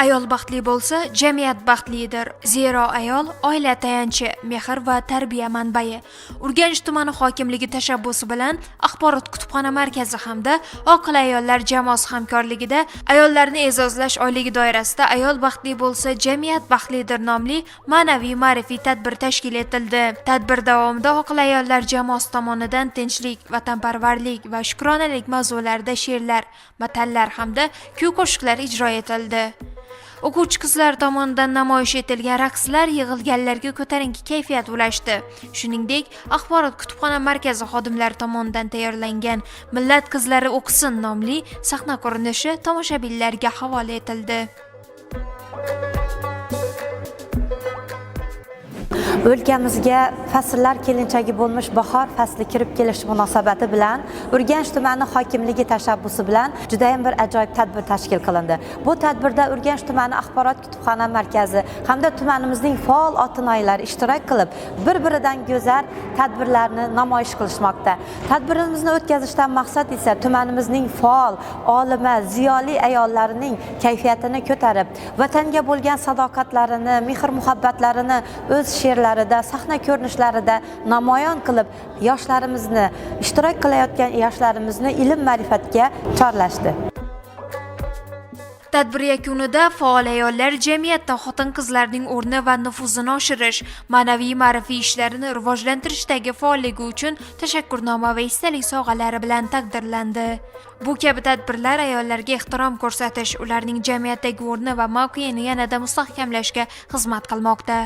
Ayol baxtli bo'lsa, jamiyat baxtlidir. Zero ayol oila tayanchi, mehr va tarbiya manbai. Urganch tumani hokimligi tashabbusi bilan axborot kutubxona markazi hamda Oqil ayollar jamoasi hamkorligida ayollarni e'zozlash oyligi doirasida Ayol baxtli bo'lsa, jamiyat baxtlidir nomli ma'naviy ma'rifiy tadbir tashkil etildi. Tadbir davomida Oqil ayollar jamoasi tomonidan tinchlik, vatanparvarlik va shukronalik mavzularida she'rlar, matallar hamda kuy-qo'shiqlar ijro etildi. O'quvchi qizlar tomonidan namoyish etilgan raqslar yig'ilganlarga ko'tarinki kayfiyat ulashdi. Shuningdek, axborot kutubxona markazi xodimlari tomonidan tayyorlangan Millat qizlari o'qisin nomli sahna ko'rinishi tomoshabinlarga havola etildi. O'lkamizga fasllar kelinchagi bo'lmish bahor fasli kirib kelish munosabati bilan Urganch tumani hokimligi tashabbusi bilan juda ham bir ajoyib tadbir tashkil qilindi. Bu tadbirda Urganch tumani axborot kutubxona markazi hamda tumanimizning faol otinoylari ishtirok qilib, bir-biridan go'zal tadbirlarni namoyish qilishmoqda. Tadbirimizni o'tkazishdan maqsad esa tumanimizning faol, olima, ziyoli ayollarining kayfiyatini ko'tarib, vatanga bo'lgan sadoqatlarini, mehr-muhabbatlarini o'z she'rlarida, sahna ko'rinishlarida namoyon qilib, yoshlarimizni, ishtirok qilayotgan yoshlarimizni ilm-ma'rifatga chorlashdi. Tadbir yakunida faol ayollar jamiyatda xotin-qizlarning o'rni va nufuzini oshirish, ma'naviy ma'rifiy ishlarini rivojlantirishdagi faolligi uchun tashakkurnoma va esdalik sovg'alari bilan taqdirlandi. Bu kabi tadbirlar ayollarga ehtirom ko'rsatish, ularning jamiyatdagi o'rni va mavqeini yanada mustahkamlashga xizmat qilmoqda.